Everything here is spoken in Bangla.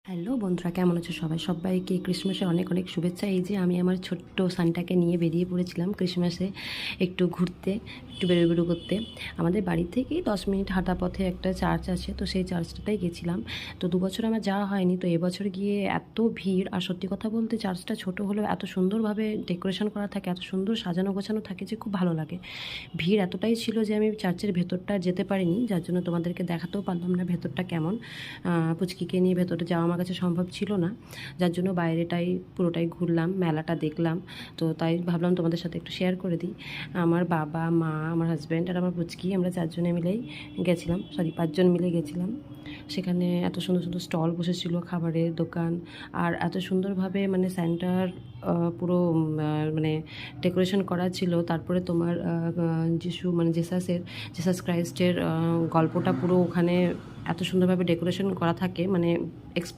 হ্যালো বন্ধুরা, কেমন আছো সবাই? সবাইকে ক্রিসমাসের অনেক অনেক শুভেচ্ছা। এই যে আমি আমার ছোট্ট সানটাকে নিয়ে বেরিয়ে পড়েছিলাম ক্রিসমাসে একটু ঘুরতে, একটু বেরো করতে। আমাদের বাড়ি থেকেই 10 মিনিট হাঁটা পথে একটা চার্চ আছে, তো সেই চার্চটাতেই গেছিলাম। তো 2 বছর আমার যাওয়া হয়নি, তো এবছর গিয়ে এত ভিড়। আর সত্যি কথা বলতে চার্চটা ছোট হলেও এত সুন্দরভাবে ডেকোরেশন করা থাকে, এত সুন্দর সাজানো গোছানো থাকে যে খুব ভালো লাগে। ভিড় এতটাই ছিল যে আমি চার্চের ভেতরটা যেতে পারিনি, যার জন্য তোমাদেরকে দেখাতেও পারলাম না ভেতরটা কেমন। পুচকিকে নিয়ে ভেতরে যাওয়া আমার কাছে সম্ভব ছিল না, যার জন্য বাইরেটাই পুরোটাই ঘুরলাম, মেলাটা দেখলাম। তো তাই ভাবলাম তোমাদের সাথে একটু শেয়ার করে দিই। আমার বাবা, মা, আমার হাজব্যান্ড আর আমার পুচকি, আমরা 4জনে মিলেই গেছিলাম, 5জন মিলে গেছিলাম। সেখানে এত সুন্দর সুন্দর স্টল বসেছিল, খাবারের দোকান। আর এত সুন্দরভাবে মানে সেন্টার পুরো মানে ডেকোরেশন করা ছিল। তারপরে তোমার যিশু মানে জেসাস ক্রাইস্টের গল্পটা পুরো ওখানে এত সুন্দরভাবে ডেকোরেশন করা থাকে, মানে এক্সপ্লেন